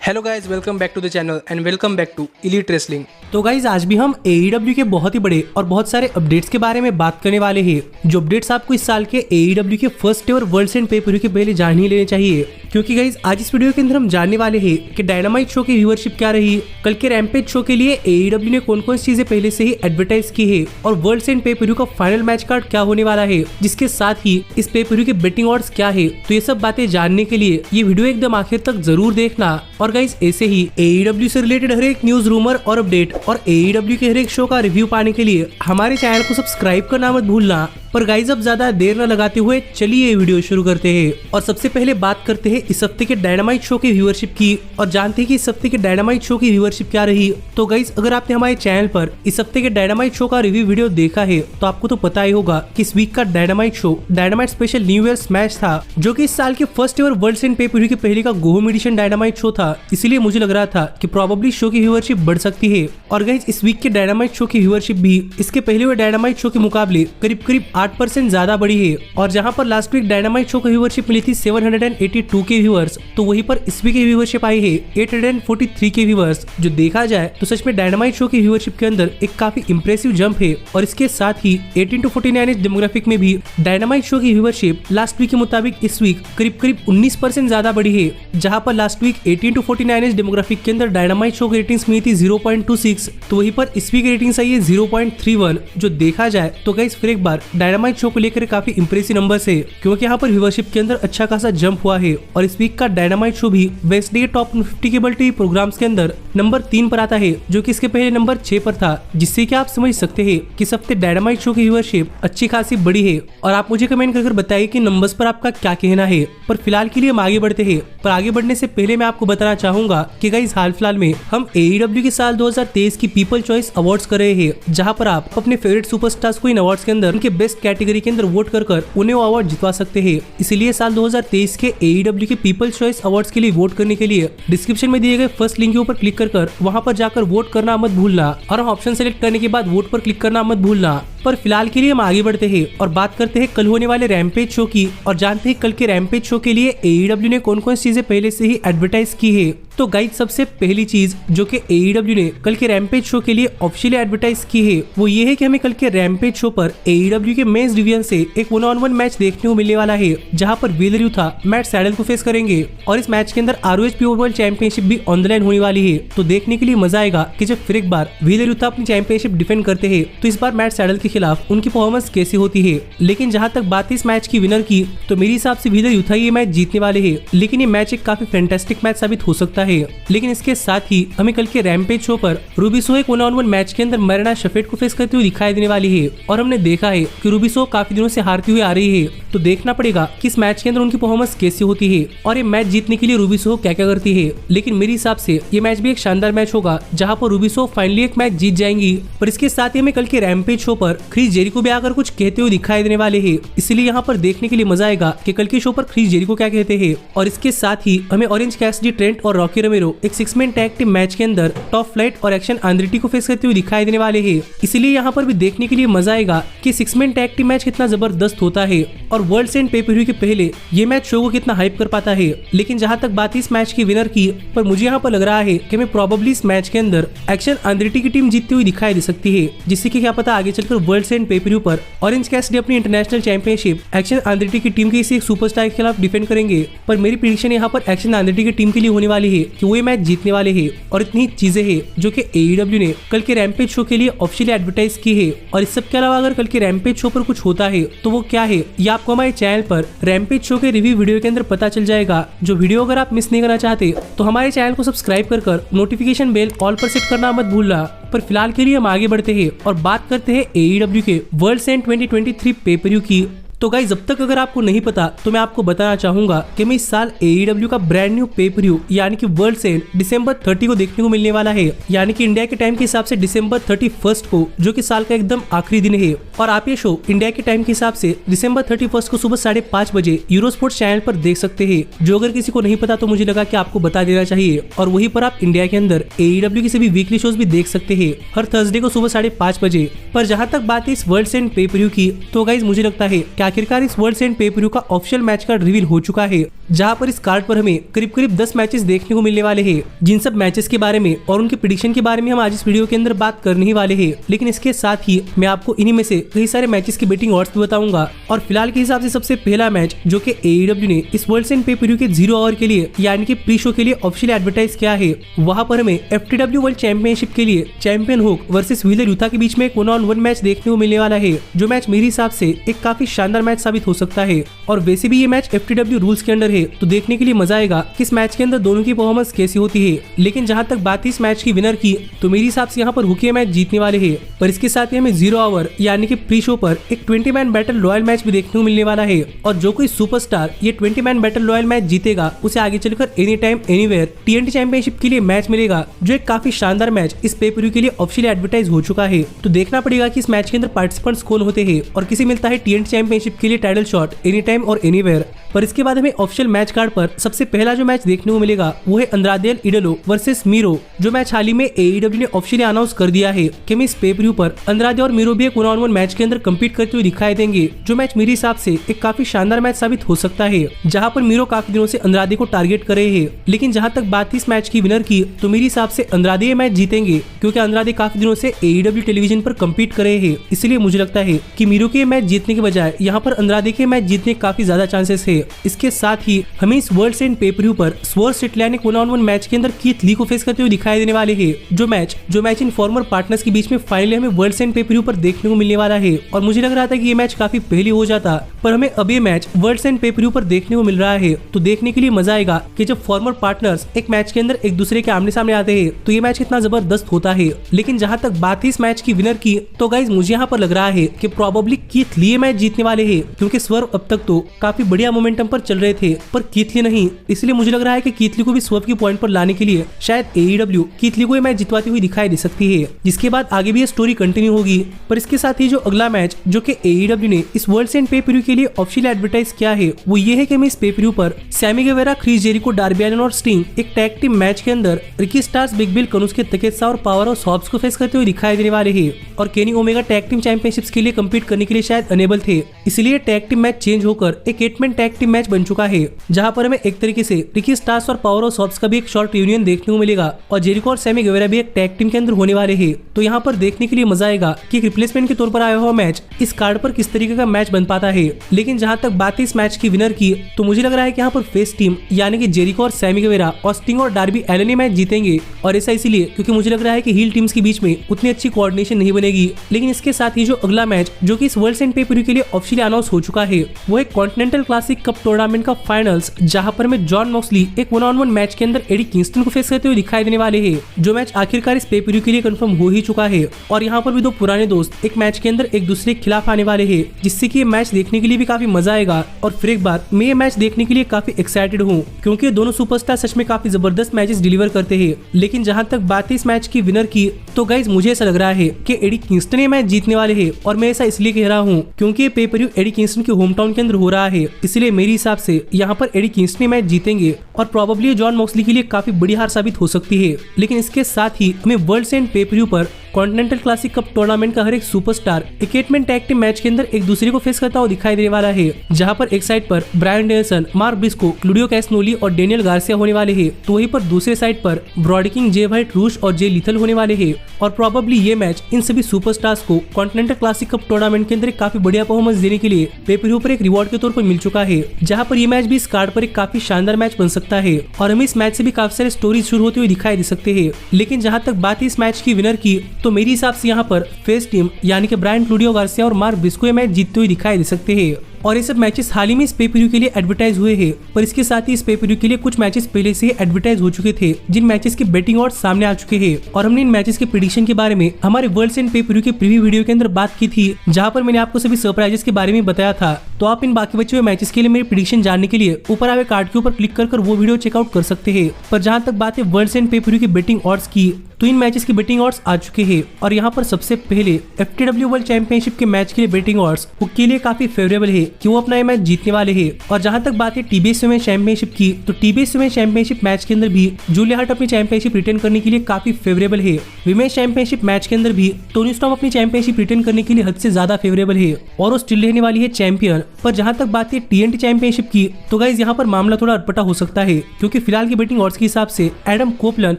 Hello guys, welcome back to the channel and welcome back to elite wrestling. तो guys आज भी हम AEW के बहुत ही बड़े और बहुत सारे अपडेट्स के बारे में बात करने वाले हैं। जो अपडेट्स आपको इस साल के AEW के फर्स्ट एवर वर्ल्ड एंड पे पर व्यू के पहले जान ही लेने चाहिए, क्योंकि गाइज आज इस वीडियो के अंदर हम जानने वाले हैं कि डायनामाइट शो की व्यूअरशिप क्या रही, कल के रैम्पेज शो के लिए AEW ने कौन कौन सी चीजें पहले से ही एडवर्टाइज की है और वर्ल्ड एंड पे पर व्यू का फाइनल मैच कार्ड क्या होने वाला है, जिसके साथ ही इस पे पर व्यू के बेटिंग ऑड्स क्या है। तो ये सब बातें जानने के लिए ये वीडियो एकदम आखिर तक जरूर देखना। और गाइज ऐसे ही AEW से रिलेटेड हर एक न्यूज, रूमर और अपडेट और AEW के हर एक शो का रिव्यू पाने के लिए हमारे चैनल को सब्सक्राइब करना मत भूलना। पर गाइज अब ज्यादा देर न लगाते हुए चलिए ये वीडियो शुरू करते हैं और सबसे पहले बात करते हैं इस हफ्ते के डायनामाइट शो की व्यूअरशिप की और जानते हैं कि इस हफ्ते के डायनामाइट शो की व्यूअरशिप क्या रही। तो गाइज अगर आपने हमारे चैनल पर इस हफ्ते के डायनामाइट शो का रिव्यू वीडियो देखा है तो आपको तो पता ही होगा कि इस वीक का dynamite show dynamite special new year match था, जो कि इस साल के फर्स्ट एवर वर्ल्ड एंड पे पर व्यू के पहले का गोहोम एडिशन डायनामाइट शो था। इसीलिए मुझे लग रहा था कि प्रोबेबली शो की व्यूअरशिप बढ़ सकती है। और गाइज इस वीक के डायनामाइट शो की व्यूअरशिप भी इसके पहले हुए डायनामाइट शो के मुकाबले करीब 8% ज्यादा बढ़ी है। और जहां पर लास्ट वीक डायनामाइट शो की व्यूअरशिप मिली थी 782 के व्यूअर्स, तो वहीं पर इस वीक की व्यूअरशिप आई है 843 के व्यूअर्स। जो देखा जाए तो सच में डायनामाइट शो की व्यूअरशिप के अंदर एक काफी इंप्रेसिव जंप है। और इसके साथ ही 18 to 49 एज डेमोग्राफिक में भी डायनामाइट शो की व्यूअरशिप लास्ट वीक के मुताबिक इस वीक करीब 19% ज्यादा बढ़ी है। जहां पर last week 18 to 49 age demographic के अंदर डायनामाइट शो की रेटिंग्स मिली थी 0.26, तो वहीं पर इस वीक रेटिंग्स आई है 0.31। जो देखा जाए तो गाइस फिर एक बार डायनामाइट शो को लेकर काफी इंप्रेसिव नंबर्स है, क्योंकि यहाँ पर व्यूअरशिप के अंदर अच्छा खासा जंप हुआ है। और इस वीक का डायनामाइट शो भी वेस्टडे टॉप 50 केबल टीवी प्रोग्राम्स के अंदर नंबर 3 पर आता है, जो कि इसके पहले नंबर 6 पर था। जिससे कि आप समझ सकते हैं कि इस हफ्ते डायनामाइट शो की व्यूअरशिप अच्छी खासी बड़ी है। और आप मुझे कमेंट कर बताइए कि नंबर्स पर आपका क्या कहना है। पर फिलहाल के लिए हम आगे बढ़ते हैं, पर आगे बढ़ने से पहले मैं आपको बताना चाहूंगा कि गाइस हाल फिलहाल में हम AEW के साल 2023 की पीपल चॉइस अवार्ड्स कर रहे हैं, जहां पर आप अपने फेवरेट सुपरस्टार्स को इन अवार्ड्स के अंदर उनके बेस्ट कैटेगरी के अंदर वोट कर उन्हें वो अवार्ड जितवा सकते हैं। इसीलिए साल 2023 के AEW के पीपल चॉइस अवार्ड्स के लिए वोट करने के लिए डिस्क्रिप्शन में दिए गए फर्स्ट लिंक के ऊपर क्लिक कर वहां पर जाकर वोट करना मत भूलना और ऑप्शन सेलेक्ट करने के बाद वोट पर क्लिक करना मत भूलना। पर फिलहाल के लिए हम आगे बढ़ते हैं और बात करते हैं कल होने वाले रैम्पेज शो की और जानते हैं कल के रैम्पेज शो के लिए AEW ने कौन कौन सी चीजें पहले से ही एडवर्टाइज की है। तो गाइड सबसे पहली चीज जो कि AEW ने कल के रैम्पेज शो के लिए ऑफिशियली एडवर्टाइज की है वो ये है कि हमें कल के रैम्पेज शो पर AEW के मेंस डिवीजन से एक 1-on-1 मैच देखने को मिलने वाला है, जहां पर व्हीलर यूथा मैट सैडल को फेस करेंगे। और इस मैच के अंदर ROH प्योर वर्ल्ड चैंपियनशिप भी ऑन द लाइन होने वाली है। तो देखने के लिए मजा आएगा कि जब फिर एक बार व्हीलर यूथा अपनी चैंपियनशिप डिफेंड करते हैं तो इस बार मैट सैडल के खिलाफ उनकी परफॉर्मेंस कैसी होती है। लेकिन जहां तक बात है इस मैच की विनर की, तो मेरे हिसाब से व्हीलर यूथा ये मैच जीतने वाले है। लेकिन ये मैच एक काफी फैंटास्टिक मैच साबित हो सकता है। लेकिन इसके साथ ही हमें कल के रैम्पेज शो पर रूबिसो एक 1-on-1 मैच के अंदर मरीना शेफर्ड को फेस करते हुए दिखाई देने वाली है। और हमने देखा है कि रूबिसो काफी दिनों से हारती हुई आ रही है, तो देखना पड़ेगा कि इस मैच के अंदर उनकी परफॉर्मेंस कैसी होती है और ये मैच जीतने के लिए रूबिसो क्या क्या करती है। लेकिन मेरे हिसाब से ये मैच भी एक शानदार मैच होगा, जहां पर रूबिसो फाइनली एक मैच जीत जाएंगी। पर इसके साथ ही हमें कल के रैम्पेज शो पर क्रिस जेरिको भी आकर कुछ कहते हुए दिखाई देने वाले है। इसलिए यहाँ पर देखने के लिए मजा आएगा कि कल के शो पर क्रिस जेरिको क्या कहते हैं। और इसके साथ ही हमें ऑरेंज कैसिडी, ट्रेंट और रॉकी रोमेरो एक 6-man टैग टीम मैच के अंदर टॉप फ्लाइट और एक्शन आंद्रेटी को फेस करते हुए दिखाई देने वाले हैं। इसीलिए यहाँ पर भी देखने के लिए मजा आएगा कि 6-man टैग टीम मैच कितना जबरदस्त होता है और वर्ल्ड एंड पे पर व्यू के पहले ये मैच शो को कितना हाइप कर पाता है। लेकिन जहाँ तक बात इस मैच की विनर की, पर मुझे यहाँ पर लग रहा है कि मैं प्रोबेबली इस मैच के अंदर एक्शन आंद्रेटी की टीम जीतती हुई दिखाई दे सकती है, जिससे कि क्या पता आगे चलकर वर्ल्ड एंड पे पर व्यू पर ऑरेंज कैसिडी अपनी इंटरनेशनल चैंपियनशिप एक्शन आंद्रेटी की टीम के किसी एक सुपरस्टार के खिलाफ डिफेंड करेंगे। पर मेरी प्रेडिक्शन यहाँ पर एक्शन आंद्रेटी की टीम के लिए होने वाली है कि वो ये मैच जीतने वाले है। और इतनी चीजें हैं जो कि AEW ने कल के रैम्पेज शो के लिए ऑफिशियली एडवर्टाइज की है। और इस सब के अलावा अगर कल के रैम्पेज शो पर कुछ होता है तो वो क्या है, ये आपको हमारे चैनल पर रैम्पेज शो के रिव्यू वीडियो के अंदर पता चल जाएगा। जो वीडियो अगर आप मिस नहीं करना चाहते तो हमारे चैनल को सब्सक्राइब कर नोटिफिकेशन बेल ऑल पर सेट करना मत भूलना। पर फिलहाल के लिए हम आगे बढ़ते हैं और बात करते हैं AEW के वर्ल्ड एंड 2023 पे पर व्यू की। तो गाइस जब तक अगर आपको नहीं पता तो मैं आपको बताना चाहूंगा कि मैं इस साल AEW का ब्रांड न्यू पे पर व्यू यानी कि वर्ल्ड एंड December 30 को देखने को मिलने वाला है, यानी कि इंडिया के टाइम के हिसाब से December 31 को, जो कि साल का एकदम आखिरी दिन है। और आप ये शो इंडिया के टाइम के हिसाब से December 31 को सुबह 5:30 बजे यूरो स्पोर्ट्स चैनल पर देख सकते हैं। जो अगर किसी को नहीं पता तो मुझे लगा कि आपको बता देना चाहिए। और वहीं पर आप इंडिया के अंदर AEW के सभी वीकली शोज भी देख सकते हैं हर थर्सडे को सुबह 5:30 बजे। पर जहाँ तक बात है इस वर्ल्ड एंड पे पर व्यू की, तो गाइस मुझे लगता है कि आखिरकार इस वर्ल्ड एंड पे पर व्यू का ऑफिशियल मैच कार्ड रिवील हो चुका है, जहां पर इस कार्ड पर हमें करीब करीब 10 मैचेस देखने को मिलने वाले हैं। जिन सब मैचेस के बारे में और उनके प्रेडिक्शन के बारे में हम आज इस वीडियो के अंदर बात करने ही वाले हैं। लेकिन इसके साथ ही मैं आपको इन्हीं में से कई सारे मैचेस की बेटिंग ऑड्स भी बताऊंगा। और फिलहाल के हिसाब से सबसे पहला मैच जो कि AEW ने इस वर्ल्ड एंड पे पर व्यू के 0 आवर के लिए यानी कि प्री शो के लिए ऑफिशियली एडवर्टाइज किया है, वहां पर हमें FTW वर्ल्ड चैंपियनशिप के लिए चैंपियन हुक वर्सेस व्हीलर यूथा के बीच में एक 1-on-1 मैच देखने को मिलने वाला है, जो मैच मेरे हिसाब से एक काफी शानदार मैच साबित हो सकता है। और वैसे भी ये मैच FTW रूल्स के अंडर है, तो देखने के लिए मजा आएगा कि इस मैच के अंदर दोनों की परफॉर्मेंस कैसी होती है। लेकिन जहां तक बात है इस मैच की विनर की, तो मेरे हिसाब से यहाँ पर हुक ये मैच जीतने वाले हैं। पर इसके साथ ही हमें 0 आवर यानी कि प्री शो पर एक 20 मैन बैटल रॉयल मैच भी देखने को मिलने वाला है। और जो कोई सुपरस्टार ये 20 मैन बैटल रॉयल मैच जीतेगा, उसे आगे चलकर any time anywhere TNT championship के लिए मैच मिलेगा, जो एक काफी शानदार मैच इस पे पर व्यू के लिए ऑफिशियली एडवर्टाइज हो चुका है। तो देखना पड़ेगा कि इस मैच के अंदर पार्टिसिपेंट्स कौन होते हैं और किसे मिलता है TNT चैंपियनशिप के लिए टाइटल शॉट एनी टाइम और एनीवेयर। पर इसके बाद हमें ऑफिशियल मैच कार्ड पर सबसे पहला जो मैच देखने को मिलेगा वो है अंद्रादे एल इडोलो वर्सेस मीरो, जो मैच हाल ही में AEW ने ऑफिशियली अनाउंस कर दिया है कि हम इस पे पर व्यू पर अंद्रादे और मीरो भी एक 1-on-1 मैच के अंदर कम्पीट करते हुए दिखाई देंगे, जो मैच मेरे हिसाब से एक काफी शानदार मैच साबित हो सकता है, जहां पर मीरो काफी दिनों से अंद्रादे को टारगेट कर रहे हैं। लेकिन जहां तक बात थी इस मैच की विनर की, तो मेरे हिसाब से अंद्रादे ये मैच जीतेंगे, क्योंकि अंद्रादे काफी दिनों से AEW टेलीविजन पर कम्पीट कर रहे हैं। इसलिए मुझे लगता है कि मीरो के मैच जीतने के बजाय यहाँ पर अंद्रादे के मैच जीतने के काफी ज्यादा चांसेस है। इसके साथ ही हमें इस वर्ल्ड एंड पे पर व्यू पर स्वर्स स्ट्रैटलैंड 1-on-1 मैच के अंदर कीथ ली को फेस करते हुए दिखाई देने वाले हैं, जो मैच इन फॉर्मर पार्टनर्स के बीच में फाइनली हमें वर्ल्ड एंड पे पर व्यू पर देखने को मिलने वाला है। और मुझे लग रहा था कि ये मैच काफी पहले हो जाता, पर हमें अब ये मैच वर्ल्ड एंड पे पर व्यू पर देखने को मिल रहा है। तो देखने के लिए मजा आएगा कि जब फॉर्मर पार्टनर्स एक मैच के अंदर एक दूसरे के आमने सामने आते हैं तो ये मैच कितना जबरदस्त होता है। लेकिन जहां तक बात है इस मैच की विनर की, तो गाइज मुझे यहाँ पर लग रहा है कि प्रोबेबली कीथ ली मैच जीतने वाले हैं, क्योंकि स्वर्व अब तक तो काफी बढ़िया मोमेंटम पर चल रहे थे, पर कीथ ली नहीं। इसलिए मुझे लग रहा है कि कीथ ली को भी स्वर्व की पॉइंट पर लाने के लिए शायद AEW कीथ ली को ये मैच जितवाती हुई दिखाई दे सकती है, जिसके बाद आगे भी ये स्टोरी कंटिन्यू होगी। पर इसके साथ ही जो अगला मैच जो कि AEW ने इस वर्ल्ड एंड पे पर व्यू के लिए ऑफिशियली एडवर्टाइज किया है, वो ये है कि हमें इस पे पर व्यू पर Sammy Guevara, Chris Jericho, Darby Allin और स्टिंग एक टैग टीम मैच के अंदर Ricky Starks, Big Bill, Konosuke Takeshita और पावर ऑफ हॉब्स को फेस करते हुए दिखाई देने वाले हैं। और Kenny Omega tag team championships के लिए कम्पीट करने के लिए शायद अनेबल थे, इसलिए टैग टीम मैच चेंज होकर एक 8-मैन टैग टीम मैच बन चुका है, जहां पर हमें एक तरीके से रिकी स्टार्स और पावर ऑफ हॉब्स का भी एक शॉर्ट यूनियन देखने को मिलेगा, और जेरिको और सैमी गेवेरा भी एक टैग टीम के अंदर होने वाले हैं। तो यहाँ पर देखने के लिए मजा आएगा कि रिप्लेसमेंट के तौर पर आया हुआ मैच इस कार्ड पर किस तरीके का मैच बन पाता है। लेकिन जहां तक बात है इस मैच की विनर की, तो मुझे लग रहा है कि यहाँ पर फेस टीम यानी कि जेरिको और सैमी गेवेरा और स्टिंग और डार्बी एलिन मैच जीतेंगे। और ऐसा इसलिए क्योंकि मुझे लग रहा है कि हील टीम्स के बीच में उतनी अच्छी कोऑर्डिनेशन नहीं बनेगी। लेकिन इसके साथ ही जो अगला मैच जो कि इस वर्ल्ड एंड पे पर व्यू के लिए ऑफिशियली अनाउंस हो चुका है, वो एक कॉन्टिनेंटल क्लासिक कप टूर्नामेंट का फाइनल्स, जहां पर में जॉन मॉक्सली एक 1-on-1 मैच के अंदर एडी किंगस्टन को फेस करते हुए दिखाई देने वाले हैं, जो मैच आखिरकार इस पे पर व्यू के लिए कंफर्म हो ही चुका है। और यहाँ पर भी दो पुराने दोस्त एक मैच के अंदर एक दूसरे के खिलाफ आने वाले हैं, जिससे कि ये मैच देखने के लिए भी काफी मजा आएगा। और फिर एक बार मैं ये मैच देखने के लिए काफी एक्साइटेड हूँ, क्योंकि दोनों सुपरस्टार सच में काफी जबरदस्त मैचेस डिलीवर करते हैं। लेकिन जहां तक बात है इस मैच की विनर की, तो गाइज मुझे ऐसा लग रहा है कि एडी किंगस्टन ये मैच जीतने वाले हैं। और मैं ऐसा इसलिए कह रहा हूँ क्योंकि ये पे पर व्यू एडी किंगस्टन के होम टाउन के अंदर हो रहा है, इसलिए मेरे हिसाब से यहाँ पर एडी किंगस्टन ये मैच जीतेंगे और प्रोबेबली जॉन मॉक्सली के लिए काफी बड़ी हार साबित हो सकती है। लेकिन इसके साथ ही हमें वर्ल्ड एंड पे पर व्यू पर कॉन्टिनेंटल क्लासिक कप टूर्नामेंट का हर एक सुपरस्टार एक 8-मैन टैग टीम मैच के अंदर एक दूसरे को फेस करता हुआ दिखाई देने वाला है, जहां पर एक साइड पर ब्रायन डेनियल्सन, मार्क ब्रिस्को, क्लूडियो कैसनोली और डेनियल गार्सिया होने वाले हैं, तो वहीं पर दूसरे साइड पर ब्रॉडी किंग, जे व्हाइट, रूश और जे लिथल होने वाले हैं। और प्रोबेबली ये मैच इन सभी सुपरस्टार्स को कॉन्टिनेंटल क्लासिक कप टूर्नामेंट के अंदर एक काफी बढ़िया परफॉर्मेंस देने के लिए पे पर व्यू पर एक रिवॉर्ड के तौर पर मिल चुका है, जहां पर ये मैच भी इस कार्ड पर एक काफी शानदार मैच बन सकता है। और हमें इस मैच से भी काफी सारे स्टोरीज शुरू होते हुए दिखाई दे सकते हैं। लेकिन जहां तक बात है इस मैच की विनर की, तो मेरे हिसाब से यहाँ पर फेस टीम यानी कि ब्रायन क्लूडियो गार्सिया और मार्क ब्रिस्को ये मैच जीतते हुए दिखाई दे सकते हैं। और ये सब मैचेस हाल ही में इस पे पर व्यू के लिए एडवर्टाइज हुए हैं, पर इसके साथ ही इस पे पर व्यू के लिए कुछ मैचेस पहले से ही एडवर्टाइज हो चुके थे, जिन मैचेस के बेटिंग ऑड्स सामने आ चुके हैं। और हमने इन मैचेस के प्रेडिक्शन के बारे में हमारे वर्ल्ड एंड पे पर व्यू के प्रीव्यू वीडियो के अंदर बात की थी, जहां पर मैंने आपको सभी सरप्राइजेस के बारे में बताया था। तो आप इन बाकी बचे हुए मैचेस के लिए मेरी प्रेडिक्शन जानने के लिए ऊपर आए कार्ड के ऊपर क्लिक कर वो वीडियो चेकआउट कर सकते हैं। पर जहां तक बात है वर्ल्ड एंड पे पर व्यू के बेटिंग ऑड्स की, तो इन मैचेस की बेटिंग ऑड्स आ चुके हैं। और यहाँ पर सबसे पहले FTW वर्ल्ड चैंपियनशिप के मैच के लिए बेटिंग ऑड्स के लिए काफी फेवरेबल है, कि वो अपना ये मैच जीतने वाले हैं। और जहां तक बात है टीबीएस वुमेन चैंपियनशिप की, तो टीबीएस वुमेन चैंपियनशिप मैच के अंदर भी जूलिया हार्ट अपनी चैंपियनशिप रिटेन करने के लिए काफी फेवरेबल है। विमेन चैंपियनशिप मैच के अंदर भी टोनी स्टॉर्म अपनी चैंपियनशिप रिटेन करने के लिए हद से ज्यादा फेवरेबल है और वो स्टिल रहने वाली है चैंपियन। पर जहां तक बात है TNT चैंपियनशिप की, तो गाइस यहाँ पर मामला थोड़ा अटपटा हो सकता है, क्योंकि फिलहाल की बेटिंग ऑड्स के हिसाब से एडम कोपलन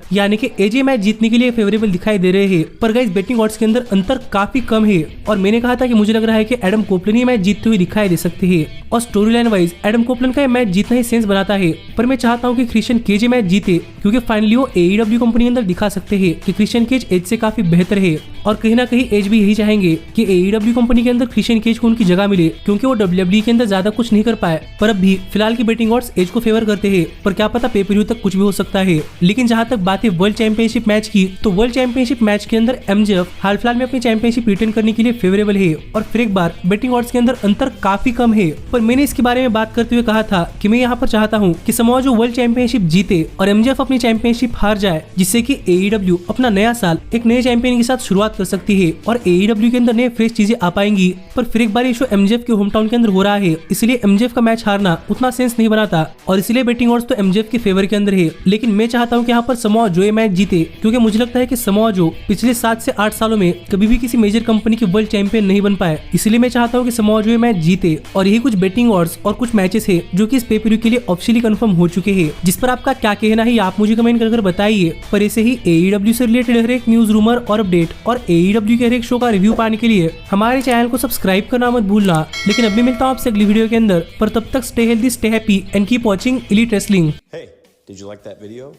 यानी कि एजे मैच जीतने के लिए फेवरेबल दिखाई दे रहे हैं। पर गाइस बेटिंग ऑड्स के अंदर अंतर काफी कम है और मैंने कहा था कि मुझे लग रहा है कि एडम कोपलन ही मैच जीतते हुए दिखाई दे सकते हैं। और स्टोरी लाइन वाइज एडम कोपलन का मैच जीतना ही सेंस बनाता है, पर मैं चाहता हूँ कि क्रिश्चियन केज मैच जीते, क्योंकि फाइनली वो AEW कंपनी के अंदर दिखा सकते हैं कि क्रिश्चियन केज एज से काफी बेहतर है। और कहीं ना कहीं एज भी यही चाहेंगे कि AEW कंपनी के अंदर क्रिश्चियन केज को उनकी जगह मिले, क्योंकि वो WWE के अंदर ज्यादा कुछ नहीं कर पाए। पर अब भी फिलहाल की बेटिंग ऑड्स एज को फेवर करते हैं, पर क्या पता पेपर तक कुछ भी हो सकता है। लेकिन जहां तक बात है वर्ल्ड चैंपियनशिप मैच की, तो वर्ल्ड चैंपियनशिप मैच के अंदर MJF हाल फिलहाल में अपनी चैंपियनशिप रिटेन करने के लिए फेवरेबल है और फिर एक बार बेटिंग ऑड्स के अंदर अंतर काफी कम है। पर मैंने इसके बारे में बात करते हुए कहा था कि मैं यहाँ पर चाहता हूँ कि समोआ जो वर्ल्ड चैंपियनशिप जीते और MJF अपनी चैंपियनशिप हार जाए, जिससे कि AEW अपना नया साल एक नए चैंपियन के साथ शुरुआत कर सकती है और AEW के अंदर नए फ्रेश चीजें आ पाएंगी। पर फिर एक बार ये शो MJF के होम टाउन के अंदर हो रहा है, इसलिए MJF का मैच हारना उतना सेंस नहीं बनाता और इसलिए बेटिंग ऑड्स तो MJF के फेवर के अंदर है। लेकिन मैं चाहता हूँ कि यहाँ पर समोआ जो ये मैच जीते, क्योंकि मुझे लगता है कि समोआ जो पिछले 7 से 8 सालों में कभी भी किसी मेजर कंपनी के वर्ल्ड चैंपियन नहीं बन पाए, इसलिए मैं चाहता हूँ कि समोआ जो ये मैच जीते। और यही कुछ बेटिंग ऑड्स और कुछ मैचेस है जो कि इस पेपर के लिए ऑफिशियली कंफर्म हो चुके हैं, जिस पर आपका क्या कहना है आप मुझे कमेंट कर बताइए। पर ऐसे ही AEW से रिलेटेड हर एक न्यूज, रूमर और अपडेट और AEW के हर एक शो का रिव्यू पाने के लिए हमारे चैनल को सब्सक्राइब करना मत भूलना। लेकिन अभी मिलता हूँ आपसे अगली वीडियो के अंदर, पर तब तक stay healthy, stay happy and keep watching elite wrestling. Hey, did you like that video?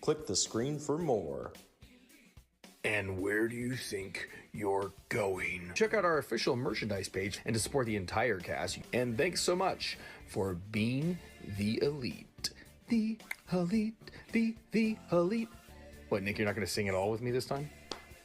Click the screen for more. And where do you think you're going? Check out our official merchandise page and to support the entire cast. And thanks so much for being the elite. The elite, the elite. What, Nick, you're not going to sing it all with me this time?